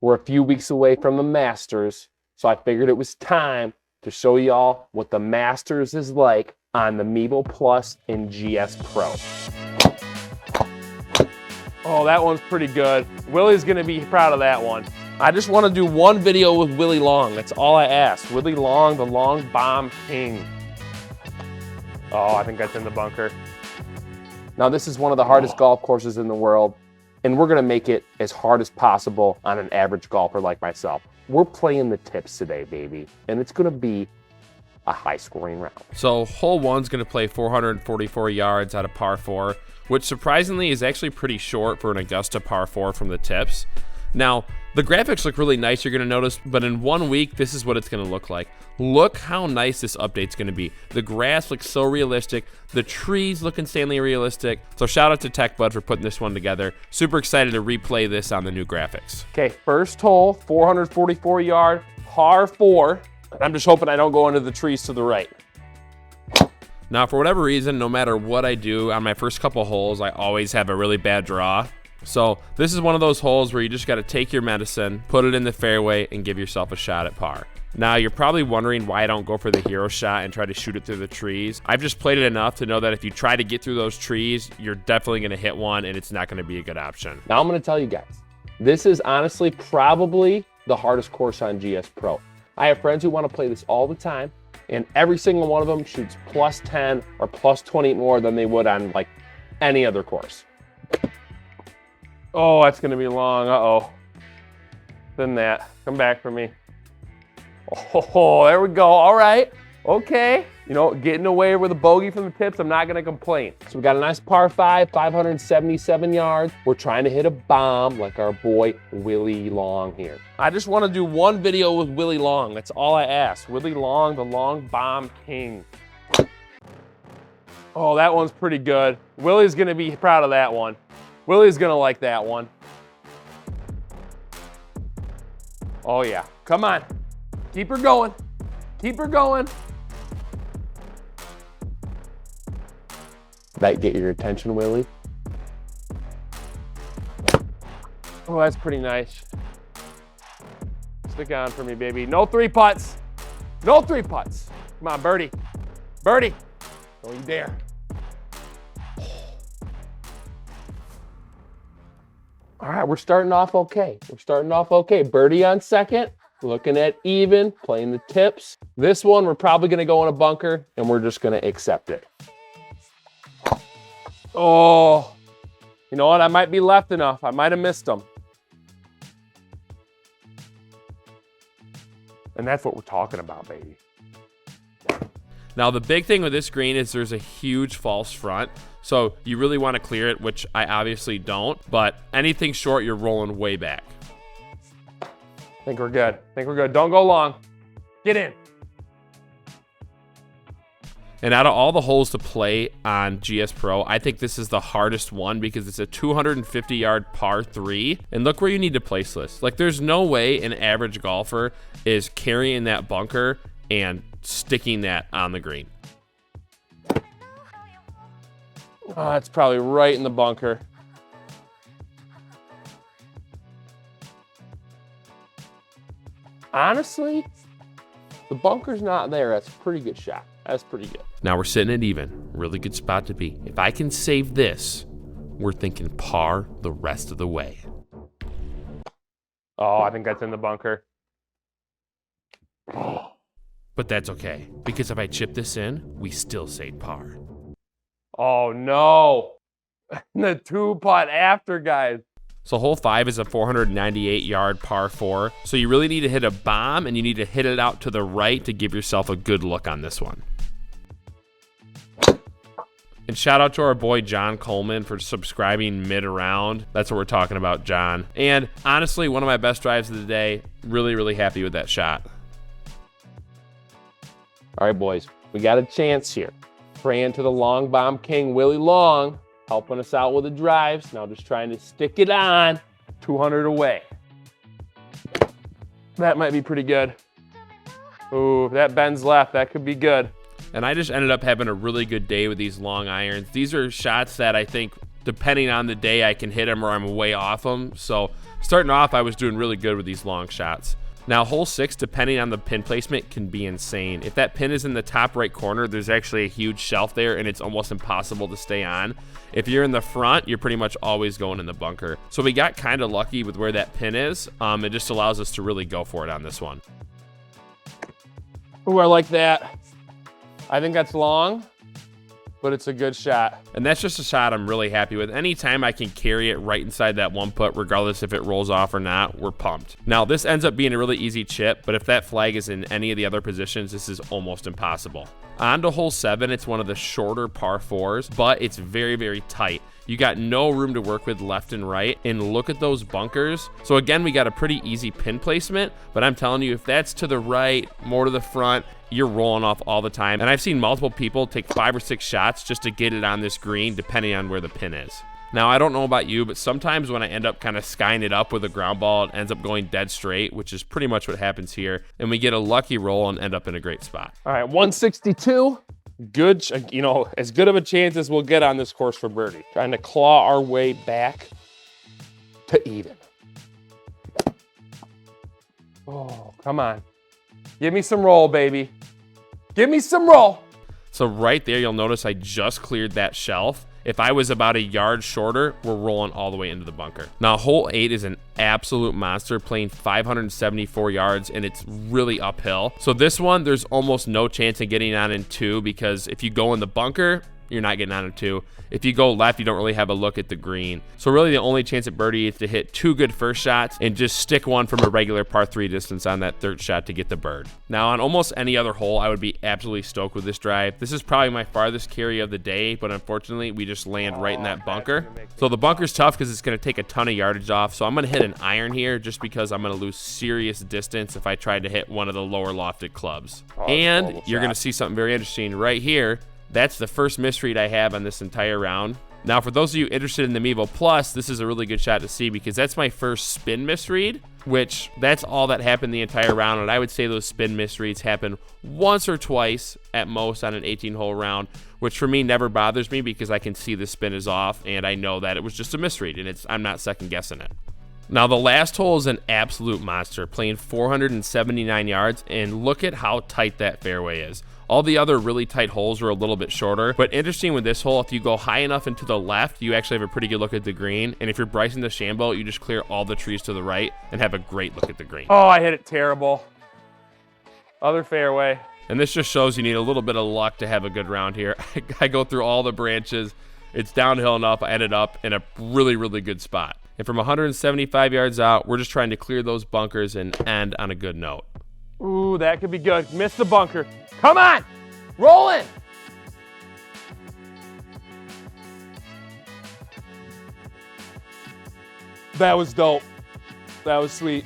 We're a few weeks away from the Masters, so I figured it was time to show y'all what the Masters is like on the MEVO Plus and GSPRO. Oh, that one's pretty good. Willie's gonna be proud of that one. I just wanna do one video with Willie Long. That's all I ask. Willie Long, the long bomb king. Oh, I think that's in the bunker. Now, this is one of the hardest golf courses in the world, and we're gonna make it as hard as possible on an average golfer like myself. We're playing the tips today, baby, and it's gonna be a high-scoring round. So hole one's gonna play 444 yards out of par 4, which surprisingly is actually pretty short for an Augusta par 4 from the tips. Now, the graphics look really nice, you're gonna notice, but in 1 week, this is what it's gonna look like. Look how nice this update's gonna be. The grass looks so realistic, the trees look insanely realistic. So shout out to TechBud for putting this one together. Super excited to replay this on the new graphics. Okay, first hole, 444 yard, par 4. I'm just hoping I don't go into the trees to the right. Now, for whatever reason, no matter what I do on my first couple holes, I always have a really bad draw. So this is one of those holes where you just got to take your medicine, put it in the fairway, and give yourself a shot at par. Now, you're probably wondering why I don't go for the hero shot and try to shoot it through the trees. I've just played it enough to know that if you try to get through those trees, you're definitely going to hit one, and it's not going to be a good option. Now, I'm going to tell you guys, this is honestly probably the hardest course on GSPRO. I have friends who want to play this all the time, and every single one of them shoots plus 10 or plus 20 more than they would on like any other course. Oh, that's gonna be long, uh-oh. Then that, come back for me. Oh, there we go, all right, okay. You know, getting away with a bogey from the tips, I'm not gonna complain. So we got a nice par 5, 577 yards. We're trying to hit a bomb like our boy Willie Long here. I just wanna do one video with Willie Long, that's all I ask. Willie Long, the long bomb king. Oh, that one's pretty good. Willie's gonna be proud of that one. Willie's gonna like that one. Oh yeah, come on. Keep her going, keep her going. That get your attention, Willie? Oh, that's pretty nice. Stick on for me, baby. No 3 putts. No 3 putts. Come on, Birdie. Birdie. Don't you dare. All right, we're starting off okay. We're starting off okay. Birdie on second, looking at even, playing the tips. This one, we're probably gonna go in a bunker, and we're just gonna accept it. Oh, you know what? I might be left enough. I might have missed them. And that's what we're talking about, baby. Now, the big thing with this green is there's a huge false front. So you really want to clear it, which I obviously don't, but anything short, you're rolling way back. I think we're good. I think we're good. Don't go long. Get in. And out of all the holes to play on GSPRO, I think this is the hardest one because it's a 250-yard par 3. And look where you need to place this. Like, there's no way an average golfer is carrying that bunker and sticking that on the green. Oh, that's probably right in the bunker. Honestly, the bunker's not there. That's a pretty good shot. That's pretty good. Now we're sitting at even. Really good spot to be. If I can save this, we're thinking par the rest of the way. Oh, I think that's in the bunker. But that's okay, because if I chip this in, we still say par. Oh no, the 2-putt after, guys. So hole 5 is a 498-yard par 4. So you really need to hit a bomb, and you need to hit it out to the right to give yourself a good look on this one. And shout out to our boy John Coleman for subscribing mid-round. That's what we're talking about, John. And honestly, one of my best drives of the day. Really, really happy with that shot. All right, boys, we got a chance here. Praying to the long bomb king, Willie Long, helping us out with the drives. Now just trying to stick it on, 200 away. That might be pretty good. Ooh, that bends left, that could be good. And I just ended up having a really good day with these long irons. These are shots that I think, depending on the day, I can hit them or I'm way off them. So Starting off, I was doing really good with these long shots. Now, hole 6, depending on the pin placement, can be insane. If that pin is in the top right corner, there's actually a huge shelf there, and it's almost impossible to stay on. If you're in the front, you're pretty much always going in the bunker. So we got kind of lucky with where that pin is. It just allows us to really go for it on this one. Ooh, I like that. I think that's long, but it's a good shot. And that's just a shot I'm really happy with. Anytime I can carry it right inside that 1 putt, regardless if it rolls off or not, we're pumped. Now, this ends up being a really easy chip, but if that flag is in any of the other positions, this is almost impossible. On to hole 7, it's one of the shorter par 4s, but it's very, very tight. You got no room to work with left and right, and look at those bunkers. So again, we got a pretty easy pin placement, but I'm telling you, if that's to the right, more to the front, you're rolling off all the time. And I've seen multiple people take 5 or 6 shots just to get it on this green, depending on where the pin is. Now, I don't know about you, but sometimes when I end up kind of skying it up with a ground ball, it ends up going dead straight, which is pretty much what happens here. And we get a lucky roll and end up in a great spot. All right, 162. Good, you know, as good of a chance as we'll get on this course for birdie. Trying to claw our way back to even. Oh, come on. Give me some roll, baby. Give me some roll. So right there, you'll notice I just cleared that shelf. If I was about a yard shorter, we're rolling all the way into the bunker. Now, hole 8 is an absolute monster, playing 574 yards, and it's really uphill. So this one, there's almost no chance of getting on in 2, because if you go in the bunker, you're not getting on in 2. If you go left, you don't really have a look at the green. So really the only chance at birdie is to hit 2 good first shots and just stick one from a regular par 3 distance on that 3rd shot to get the bird. Now, on almost any other hole, I would be absolutely stoked with this drive. This is probably my farthest carry of the day, but unfortunately, we just land right in that bunker. So the bunker's tough because it's going to take a ton of yardage off. So I'm going to hit an iron here just because I'm going to lose serious distance if I tried to hit one of the lower lofted clubs. And you're going to see something very interesting right here. That's the first misread I have on this entire round. Now, for those of you interested in the MEVO Plus, this is a really good shot to see because that's my first spin misread, which that's all that happened the entire round. And I would say those spin misreads happen once or twice at most on an 18-hole round, which for me never bothers me because I can see the spin is off and I know that it was just a misread and I'm not second guessing it. Now, the last hole is an absolute monster, playing 479 yards, and look at how tight that fairway is. All the other really tight holes are a little bit shorter, but interesting with this hole, if you go high enough and to the left, you actually have a pretty good look at the green, and if you're Bryson DeChambeau, you just clear all the trees to the right and have a great look at the green. Oh, I hit it terrible. Other fairway. And this just shows you need a little bit of luck to have a good round here. I go through all the branches. It's downhill enough. I ended up in a really, really good spot. And from 175 yards out, we're just trying to clear those bunkers and end on a good note. Ooh, that could be good. Missed the bunker. Come on, roll in. That was dope. That was sweet.